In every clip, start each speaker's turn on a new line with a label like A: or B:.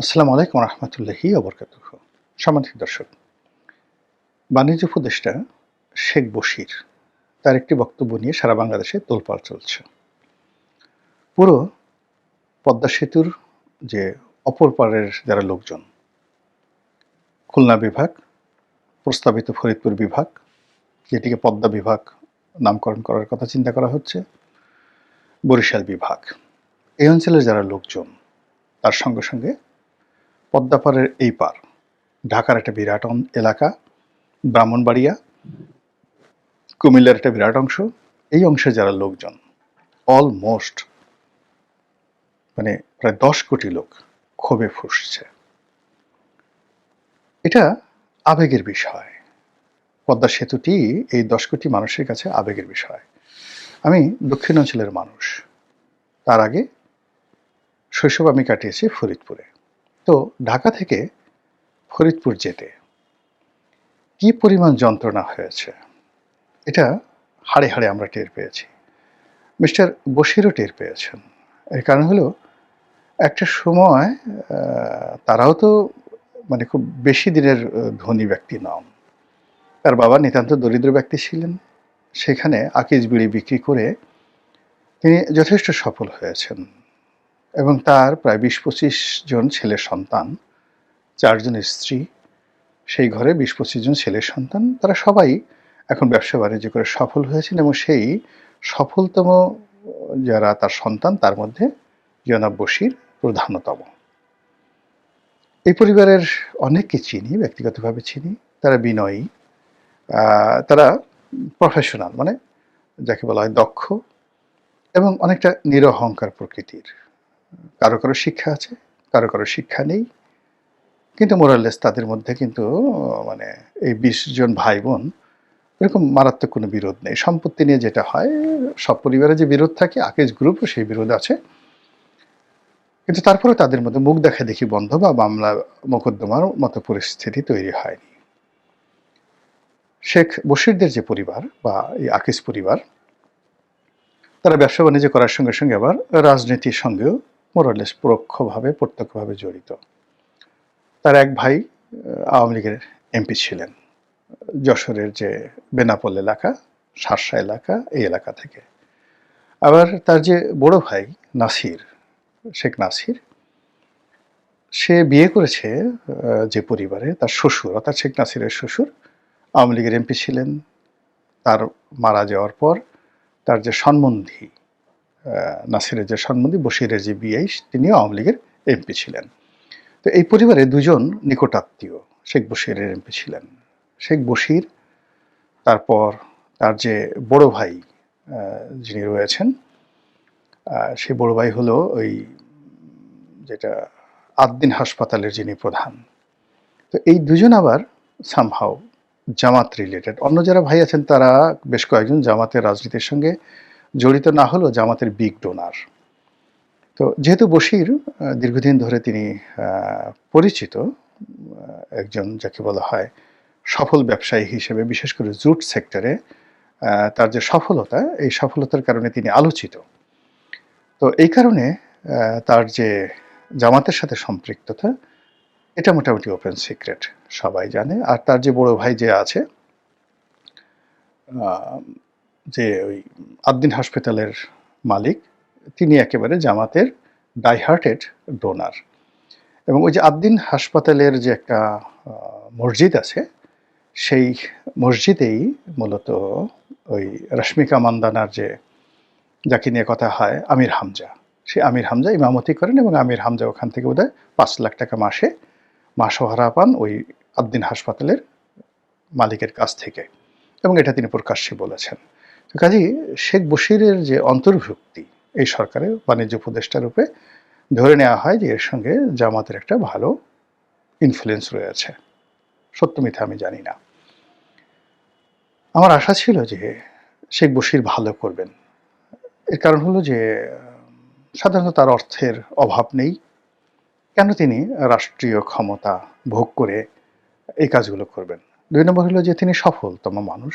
A: আসসালামু আলাইকুম রহমতুল্লাহি ওবরকাতুহ। সম্মানিত দর্শক, বাণিজ্য উপদেষ্টা শেখ বশির তার একটি বক্তব্য নিয়ে সারা বাংলাদেশে তোলপাড় চলছে। পুরো পদ্মা সেতুর যে অপর পারের যারা লোকজন, খুলনা বিভাগ, প্রস্তাবিত ফরিদপুর বিভাগ, যেটিকে পদ্মা বিভাগ নামকরণ করার কথা চিন্তা করা হচ্ছে, বরিশাল বিভাগ, এই অঞ্চলের যারা লোকজন, তার সঙ্গে সঙ্গে পদ্মা পারের এই পার ঢাকার একটা বিরাট এলাকা, ব্রাহ্মণবাড়িয়া, কুমিল্লার একটা বিরাট অংশ, এই অংশে যারা লোকজন অলমোস্ট প্রায় 10 কোটি লোক ক্ষোভে ফুঁসছে। এটা আবেগের বিষয়। পদ্মা সেতুটি এই 10 কোটি মানুষের কাছে আবেগের বিষয়। আমি দক্ষিণাঞ্চলের মানুষ, তার আগে শৈশব আমি কাটিয়েছি ফরিদপুরে। তো ঢাকা থেকে ফরিদপুর যেতে কি পরিমাণ যন্ত্রণা হয়েছে এটা হাড়ে হাড়ে আমরা টের পেয়েছি। মিস্টার বশিরও টের পেয়েছেন। এর কারণ হলো, একটা সময় তারাও তো খুব বেশি দিনের ধনী ব্যক্তি নন। তার বাবা নিতান্ত দরিদ্র ব্যক্তি ছিলেন। সেখানে আকিজ বিড়ি বিক্রি করে তিনি যথেষ্ট সফল হয়েছেন এবং তার প্রায় ২০-২৫ জন ছেলের সন্তান, 4 জন স্ত্রী, সেই ঘরে ২০-২৫ জন ছেলের সন্তান, তারা সবাই এখন ব্যবসা বাণিজ্য করে সফল হয়েছেন এবং সেই সফলতম যারা তার সন্তান, তার মধ্যে জনাব বশির প্রধানতম। এই পরিবারের অনেককে চিনি, ব্যক্তিগতভাবে চিনি। তারা বিনয়ী, তারা প্রফেশনাল, যাকে বলা হয় দক্ষ, এবং অনেকটা নিরহংকার প্রকৃতির। কারো কারো শিক্ষা আছে, কারো কারো শিক্ষা নেই, কিন্তু মোরাললেস তাদের মধ্যে কিন্তু এই 20 জন ভাই বোন এরকম মারাত্মক কোনো বিরোধ নেই। সম্পত্তি নিয়ে যেটা হয়, সব পরিবারে যে বিরোধ থাকে, আকিজ গ্রুপও সেই বিরোধ আছে, কিন্তু তারপরে তাদের মধ্যে মুখ দেখা দেখি বন্ধ বা মামলা মোকদ্দমার মতো পরিস্থিতি তৈরি হয়নি। শেখ বশিরদের যে পরিবার বা এই আকিজ পরিবার, তারা ব্যবসা বাণিজ্য করার সঙ্গে সঙ্গে আবার রাজনীতির সঙ্গেও মোরালেস পরোক্ষভাবে প্রত্যক্ষভাবে জড়িত। তার এক ভাই আওয়ামী লীগের এমপি ছিলেন, যশোরের যে বেনাপোল এলাকা, শার্শা এলাকা, এই এলাকা থেকে। আবার তার যে বড় ভাই নাসির, শেখ নাসির, সে বিয়ে করেছে যে পরিবারে, তার শ্বশুর অর্থাৎ শেখ নাসিরের শ্বশুর আওয়ামী লীগের এমপি ছিলেন। তার মারা যাওয়ার পর তার যে সম্বন্ধী, নাসিরের যে সম্বন্ধী বশিরের যে বিআই, তিনিও আওয়ামী লীগের এমপি ছিলেন। তো এই পরিবারে দুজন নিকটাত্মীয় শেখ বশিরের এমপি ছিলেন। শেখ বশির, তারপর তার যে বড় ভাই যিনি রয়েছেন, সেই বড় ভাই হলো ওই যেটা আদ্দিন হাসপাতালের যিনি প্রধান। তো এই দুজন আবার সামহাও জামাত রিলেটেড। অন্য যারা ভাই আছেন তারা বেশ কয়েকজন জামাতের রাজনীতির সঙ্গে জড়িত না হলেও জামাতের বিগ ডোনার। তো যেহেতু বশির দীর্ঘদিন ধরে তিনি পরিচিত একজন, যাকে বলা হয় সফল ব্যবসায়ী হিসেবে, বিশেষ করে জুট সেক্টরে তার যে সফলতা, এই সফলতার কারণে তিনি আলোচিত। তো এই কারণে তার যে জামাতের সাথে সম্পৃক্ততা, এটা মোটামুটি ওপেন সিক্রেট, সবাই জানে। আর তার যে বড় ভাই যে আছে, যে ওই আদ্দিন হাসপাতালের মালিক, তিনি একেবারে জামাতের ডাইহার্টেড ডোনার। এবং ওই যে আদ্দিন হাসপাতালের যে একটা মসজিদ আছে, সেই মসজিদেই মূলত ওই রশ্মিকা মান্দানার যাকে নিয়ে কথা হয়, আমির হামজা, সেই আমির হামজা ইমামতি করেন এবং আমির হামজা ওখান থেকে বোধহয় 5 লাখ টাকা মাসে মাসোহারা পান ওই আদ্দিন হাসপাতালের মালিকের কাছ থেকে, এবং এটা তিনি প্রকাশ্যে বলেছেন। তো কাজেই শেখ বশিরের যে অন্তর্ভুক্তি এই সরকারের বাণিজ্য উপদেষ্টা রূপে ধরে নেওয়া হয় যে এর সঙ্গে জামাতের একটা ভালো ইনফ্লুয়েন্স রয়েছে। সত্য মিথ্যা আমি জানি না। আমার আশা ছিল যে শেখ বশির ভালো করবেন। এর কারণ হলো যে সাধারণত তার অর্থের অভাব নেই। কেন তিনি রাষ্ট্রীয় ক্ষমতা ভোগ করে এই কাজগুলো করবেন? 2 নম্বর হলো যে তিনি সফলতম মানুষ,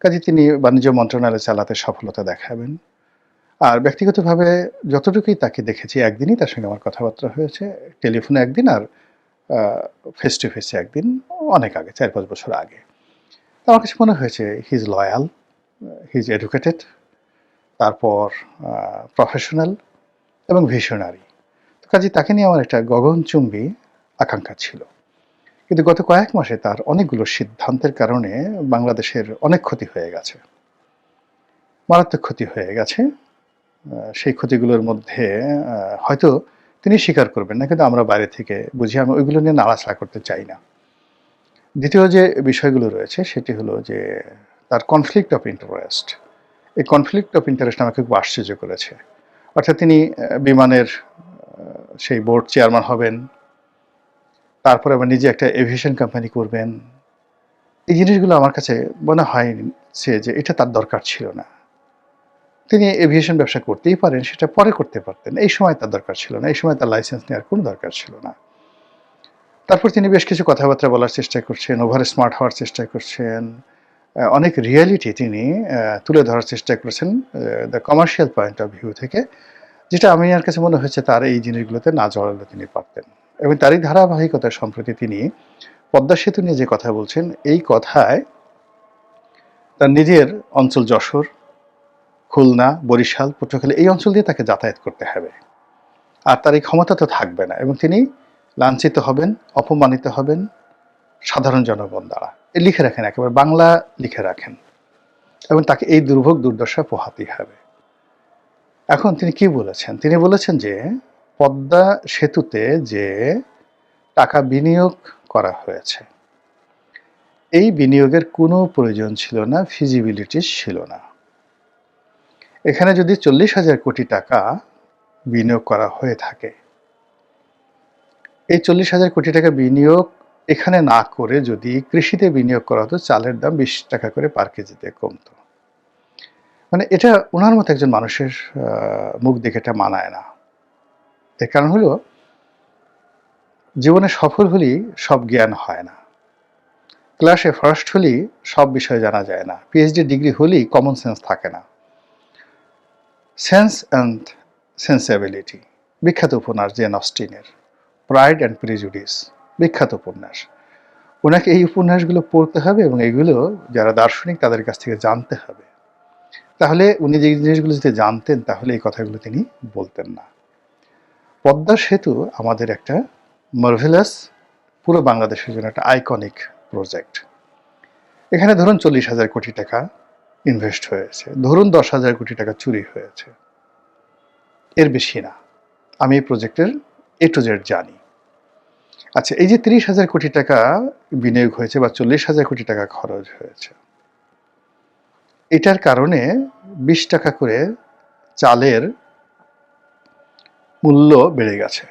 A: কাজে তিনি বাণিজ্য মন্ত্রণালয় চালাতে সফলতা দেখাবেন। আর ব্যক্তিগতভাবে যতটুকুই তাকে দেখেছি, একদিনই তার সঙ্গে আমার কথাবার্তা হয়েছে। টেলিফোনে একদিন আর ফেস টু ফেসে একদিন, অনেক আগে, ৪-৫ বছর আগে। তো আমার কাছে মনে হয়েছে he is loyal, he is educated, তারপর প্রফেশনাল এবং ভিশনারি। তো কাজেই তাকে নিয়ে আমার একটা গগনচুম্বী আকাঙ্ক্ষা ছিল। কিন্তু গত কয়েক মাসে তার অনেকগুলো সিদ্ধান্তের কারণে বাংলাদেশের অনেক ক্ষতি হয়ে গেছে, মারাত্মক ক্ষতি হয়ে গেছে। সেই ক্ষতিগুলোর মধ্যে হয়তো তিনি স্বীকার করবেন না, কিন্তু আমরা বাইরে থেকে বুঝি। আমি ওইগুলো নিয়ে নাড়াচাড়া করতে চাই না। দ্বিতীয় যে বিষয়গুলো রয়েছে সেটি হলো যে তার কনফ্লিক্ট অফ ইন্টারেস্ট। এই কনফ্লিক্ট অফ ইন্টারেস্ট আমাকে খুব আশ্চর্য করেছে। অর্থাৎ তিনি বিমানের সেই বোর্ড চেয়ারম্যান হবেন, তারপরে আবার নিজে একটা এভিয়েশন কোম্পানি করবেন। এই জিনিসগুলো আমার কাছে মনে হয়েছে যে এটা তার দরকার ছিল না। তিনি এভিয়েশন ব্যবসা করতেই পারেন, সেটা পরে করতে পারতেন। এই সময় তার দরকার ছিল না। এই সময় তার লাইসেন্স নেওয়ার কোনো দরকার ছিল না। তারপর তিনি বেশ কিছু কথাবার্তা বলার চেষ্টা করছেন, ওভার স্মার্ট হওয়ার চেষ্টা করছেন। অনেক রিয়ালিটি তিনি তুলে ধরার চেষ্টা করেছেন the commercial point of view থেকে, যেটা আমার কাছে মনে হয়েছে তার এই জিনিসগুলোতে না জড়ালে তিনি পারতেন। এবং তারই ধারাবাহিকতায় সম্প্রতি তিনি পদ্মা সেতু নিয়ে যে কথা বলছেন, এই কথায় তার নিজের অঞ্চল যশোর, খুলনা, বরিশাল, পটুয়াখালী এই অঞ্চল দিয়ে তাকে যাতায়াত করতে হবে। আর তার এই ক্ষমতা তো থাকবে না, এবং তিনি লাঞ্ছিত হবেন, অপমানিত হবেন সাধারণ জনগণ দ্বারা। লিখে রাখেন, একেবারে বাংলা লিখে রাখেন, এবং তাকে এই দুর্ভোগ দুর্দশা পোহাতেই হবে। এখন তিনি কি বলেছেন? তিনি বলেছেন যে পদ্মা সেতুতে যে টাকা বিনিয়োগ করা হয়েছে, এই বিনিয়োগের কোনো প্রয়োজন ছিল না, ফিজিবিলিটি ছিল না। এখানে যদি 40,000 কোটি টাকা বিনিয়োগ করা হয়ে থাকে, এই 40,000 কোটি টাকা বিনিয়োগ এখানে না করে যদি কৃষিতে বিনিয়োগ করা হতো, চালের দাম 20 টাকা করে পার কেজিতে কমতো। মানে এটা ওনার মতো একজন মানুষের মুখ দেখে এটা মানায় না। এর কারণ হলো, জীবনে সফল হলেই সব জ্ঞান হয় না, ক্লাসে ফার্স্ট হলেই সব বিষয় জানা যায় না, পিএইচডি ডিগ্রি হলেই কমন সেন্স থাকে না। সেন্স অ্যান্ড সেন্সিবিলিটি, বিখ্যাত উপন্যাস জেন অস্টিনের প্রাইড অ্যান্ড প্রিজুডিস, বিখ্যাত উপন্যাস। ওনাকে এই উপন্যাসগুলো পড়তে হবে এবং এগুলো যারা দার্শনিক তাদের কাছ থেকে জানতে হবে। তাহলে উনি যে জিনিসগুলো যদি জানতেন, তাহলে এই কথাগুলো তিনি বলতেন না। পদ্মা সেতু আমাদের একটা মার্ভেলাস, পুরো বাংলাদেশের জন্য একটা আইকনিক প্রজেক্ট। এখানে ধরুন 40,000 কোটি টাকা ইনভেস্ট হয়েছে, ধরুন 10,000 কোটি টাকা চুরি হয়েছে, এর বেশি না। আমি এই প্রজেক্টের এ টু জেড জানি। আচ্ছা, এই যে 30,000 কোটি টাকা বিনিয়োগ হয়েছে বা 40,000 কোটি টাকা খরচ হয়েছে, এটার কারণে 20 টাকা করে চালের মূল্য বেড়ে গেছে।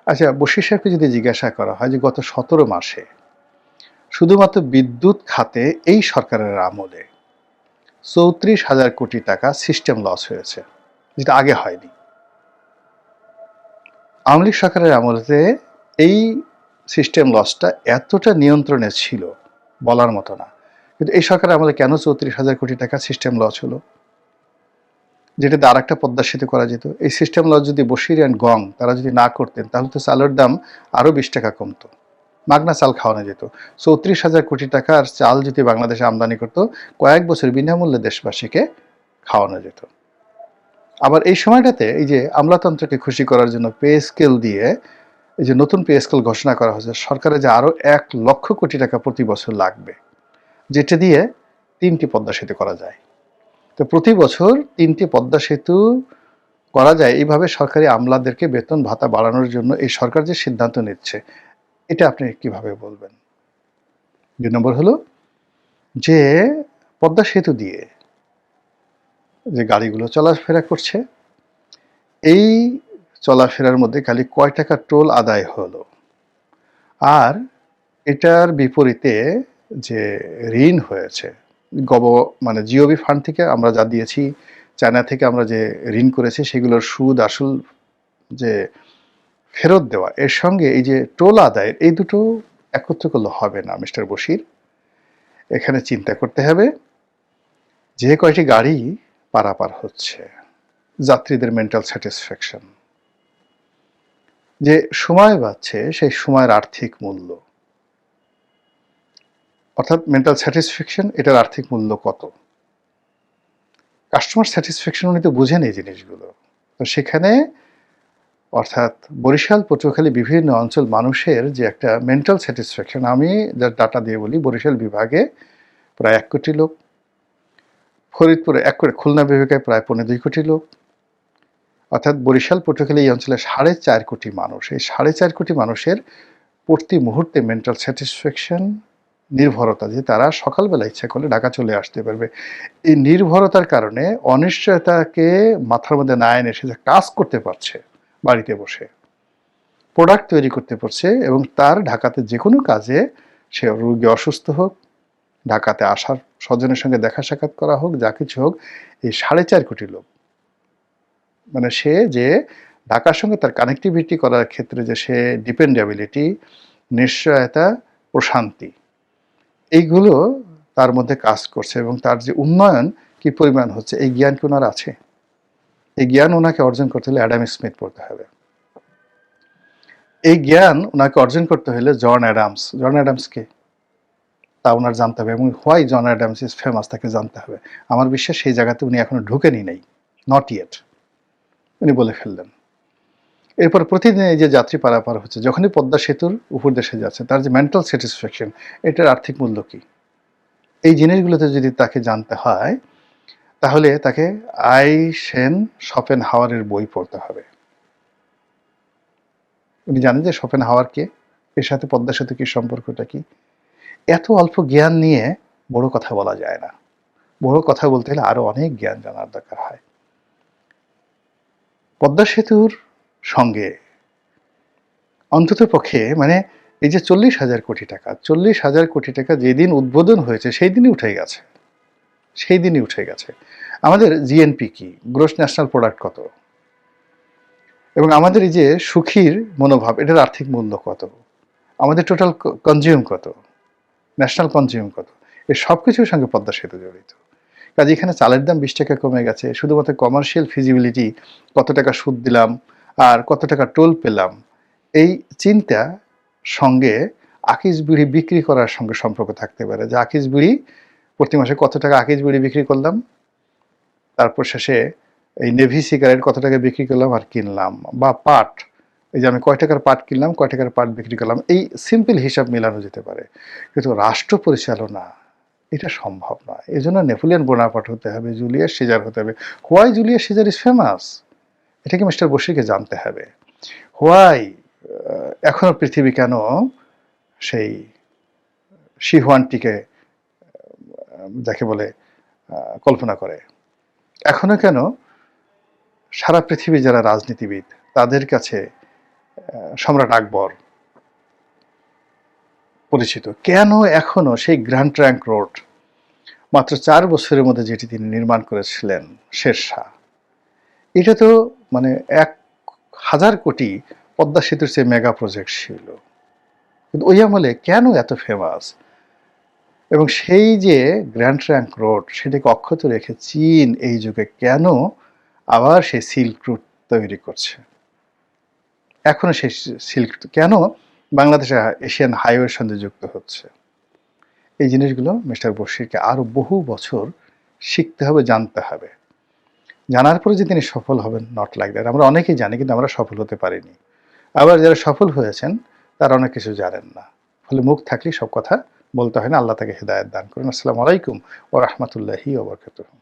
A: আচ্ছা, বশির সাহেবকে যদি জিজ্ঞাসা করা হয় যে গত 17 মাসে শুধুমাত্র বিদ্যুৎ খাতে এই সরকারের আমলে 34,000 কোটি টাকা সিস্টেম লস হয়েছে, যেটা আগে হয়নি। আওয়ামী লীগ সরকারের আমলে এই সিস্টেম লসটা এতটা নিয়ন্ত্রণে ছিল বলার মতো না। কিন্তু এই সরকারের আমলে কেন 34,000 কোটি টাকা সিস্টেম লস হলো, যেটাতে আর একটা পদ্মা সেতু করা যেত? এই সিস্টেম লস যদি বশির অ্যান্ড গং তারা যদি না করতেন, তাহলে তো চালের দাম আরও 20 টাকা কমতো, মাগনা চাল খাওয়ানো যেত। 34,000 কোটি টাকার চাল যদি বাংলাদেশে আমদানি করতো, কয়েক বছর বিনামূল্যে দেশবাসীকে খাওয়ানো যেত। আবার এই সময়টাতে এই যে আমলাতন্ত্রকে খুশি করার জন্য পে স্কেল দিয়ে, এই যে নতুন পে স্কেল ঘোষণা করা হয়েছে, সরকারে যে আরও 1 লক্ষ কোটি টাকা প্রতি বছর লাগবে, যেটা দিয়ে 3টি পদ্মা সেতু করা যায়। তো প্রতি বছর 3টি পদ্মা সেতু করা যায়। এইভাবে সরকারি আমলাদেরকে বেতন ভাতা বাড়ানোর জন্য এই সরকার যে সিদ্ধান্ত নিচ্ছে, এটা আপনি কিভাবে বলবেন? 2 নম্বর হলো যে পদ্মা সেতু দিয়ে যে গাড়িগুলো চলাফেরা করছে, এই চলাফেরার মধ্যে খালি কয় টাকা টোল আদায় হলো, আর এটার বিপরীতে যে ঋণ হয়েছে, মানে জিওবি ফান্ড থেকে আমরা যা দিয়েছি, চায়না থেকে আমরা যে ঋণ করেছি, সেগুলোর সুদ আসল যে ফেরত দেওয়া, এর সঙ্গে এই যে টোল আদায়ের, এই দুটো একত্র করলে হবে না মিস্টার বশির। এখানে চিন্তা করতে হবে যে কয়টি গাড়ি পারাপার হচ্ছে, যাত্রীদের মেন্টাল স্যাটিসফ্যাকশন, যে সময় বাঁচছে সেই সময়ের আর্থিক মূল্য, অর্থাৎ মেন্টাল স্যাটিসফ্যাকশন, এটার আর্থিক মূল্য কত। কাস্টমার স্যাটিসফ্যাকশন উনি তো বুঝেন এই জিনিসগুলো। তো সেখানে অর্থাৎ বরিশাল, পটুয়াখালী বিভিন্ন অঞ্চল মানুষের যে একটা মেন্টাল স্যাটিসফ্যাকশন, আমি যার ডাটা দিয়ে বলি, বরিশাল বিভাগে প্রায় 1 কোটি লোক, ফরিদপুরে 1 কোটি, খুলনা বিভাগে প্রায় 2.25 কোটি লোক, অর্থাৎ বরিশাল, পটুয়াখালী এই অঞ্চলে 4.5 কোটি মানুষ। এই 4.5 কোটি মানুষের প্রতি মুহূর্তে মেন্টাল স্যাটিসফ্যাকশন, নির্ভরতা, যে তারা সকালবেলা ইচ্ছা করলে ঢাকা চলে আসতে পারবে। এই নির্ভরতার কারণে অনিশ্চয়তাকে মাথার মধ্যে না এনে সে কাজ করতে পারছে, বাড়িতে বসে প্রোডাক্ট তৈরি করতে পারছে, এবং তার ঢাকাতে যে কোনো কাজে, সে রোগী অসুস্থ হোক, ঢাকাতে আসার স্বজনের সঙ্গে দেখা সাক্ষাৎ করা হোক, যা কিছু হোক, এই 4.5 কোটি লোক, মানে সে যে ঢাকার সঙ্গে তার কানেক্টিভিটি করার ক্ষেত্রে যে সে ডিপেন্ডেবিলিটি, নিশ্চয়তা, প্রশান্তি, এইগুলো তার মধ্যে কাজ করছে, এবং তার যে উন্নয়ন কি পরিমাণ হচ্ছে, এই জ্ঞান কি ওনার আছে? এই জ্ঞান ওনাকে অর্জন করতে হলে অ্যাডাম স্মিথ পড়তে হবে। এই জ্ঞান ওনাকে অর্জন করতে হলে জন অ্যাডামসকে তা ওনার জানতে হবে, এবং why John Adams is famous তাকে জানতে হবে। আমার বিশ্বাস সেই জায়গাতে উনি এখনো ঢুকেনি নাই, নট ইয়েট, উনি বলে ফেললেন। এরপর প্রতিদিন এই যে যাত্রী পারাপার হচ্ছে, যখনই পদ্মা সেতুর উপর দেশে যাচ্ছে, তার যে মেন্টাল স্যাটিসফ্যাকশন, এটার আর্থিক মূল্য কি, এই জিনিসগুলোতে যদি তাকে জানতে হয়, তাহলে তাকে আইসেন শপেনহাওয়ারের বই পড়তে হবে। উনি জানেন যে শপেনহাওয়ার কে, এর সাথে পদ্মা সেতু কি সম্পর্কটা কি। এত অল্প জ্ঞান নিয়ে বড় কথা বলা যায় না, বড় কথা বলতে হলে আরো অনেক জ্ঞান জানার দরকার হয়। পদ্মা সেতুর সঙ্গে অন্তত পক্ষে, মানে এই যে 40,000 কোটি টাকা, 40,000 কোটি টাকা যেদিন উদ্বোধন হয়েছে সেই দিনই উঠে গেছে, সেই দিনই উঠে গেছে। আমাদের জিএনপি কি, গ্রোস ন্যাশনাল প্রোডাক্ট কত, এবং আমাদের এই যে সুখীর মনোভাব, এটার আর্থিক মূল্য কত, আমাদের টোটাল কনজিউম কত, ন্যাশনাল কনজিউম কত, এই সব কিছুর সঙ্গে পদ্মা সেতু জড়িত। কাজে এখানে চালের দাম 20 টাকা কমে গেছে, শুধুমাত্র কমার্শিয়াল ফিজিবিলিটি, কত টাকা সুদ দিলাম আর কত টাকা টোল পেলাম, এই চিন্তা সঙ্গে আকিস বিড়ি বিক্রি করার সঙ্গে সম্পর্ক থাকতে পারে, যে আকিস বিড়ি প্রতি মাসে কত টাকা আকিস বিড়ি বিক্রি করলাম, তারপর শেষে এই নেভি সিগারেট কত টাকা বিক্রি করলাম আর কিনলাম, বা পাট, এই যে আমি কয় টাকার পাট কিনলাম, কয় টাকার পাট বিক্রি করলাম, এই সিম্পল হিসাব মেলানো যেতে পারে। কিন্তু রাষ্ট্র পরিচালনা এটা সম্ভব নয়। এই জন্য নেপোলিয়ন বোনাপার্ট হতে হবে, জুলিয়াস সিজার হতে হবে। Why Julius Caesar is famous, এটাকে মিস্টার বশিরকে জানতে হবে। হোয়াই এখনো পৃথিবী কেন সেই শিহুয়ানটিকে, যাকে বলে, কল্পনা করে, এখনো কেন সারা পৃথিবী যারা রাজনীতিবিদ তাদের কাছে সম্রাট আকবর পরিচিত, কেন এখনো সেই গ্র্যান্ড ট্রাঙ্ক রোড মাত্র 4 বছরের মধ্যে যেটি তিনি নির্মাণ করেছিলেন, শেরশাহ, এটা তো মানে 1,000 কোটি পদ্মা সেতুর চেয়ে মেগা প্রজেক্ট ছিল, কিন্তু ওই আমলে কেন এত ফেমাস। এবং সেই যে গ্র্যান্ড ট্রাঙ্ক রোড, সেটাকে অক্ষত রেখে চীন এই যুগে কেন আবার সেই সিল্ক রুট তৈরি করছে, এখনো সেই সিল্ক কেন বাংলাদেশে এশিয়ান হাইওয়ের সঙ্গে যুক্ত হচ্ছে। এই জিনিসগুলো মিস্টার বশিরকে আরো বহু বছর শিখতে হবে, জানতে হবে। জানার পরে যে তিনি সফল হবেন, নট লাইক দ্যাট। আমরা অনেকেই জানি, কিন্তু আমরা সফল হতে পারিনি। আবার যারা সফল হয়েছেন তারা অনেক কিছু জানেন না, ফলে মুখ থাকলেই সব কথা বলতে হয় না। আল্লাহ তাকে হেদায়েত দান করুন। আসসালামু আলাইকুম ওয়া রাহমাতুল্লাহি ওয়া বারাকাতুহু।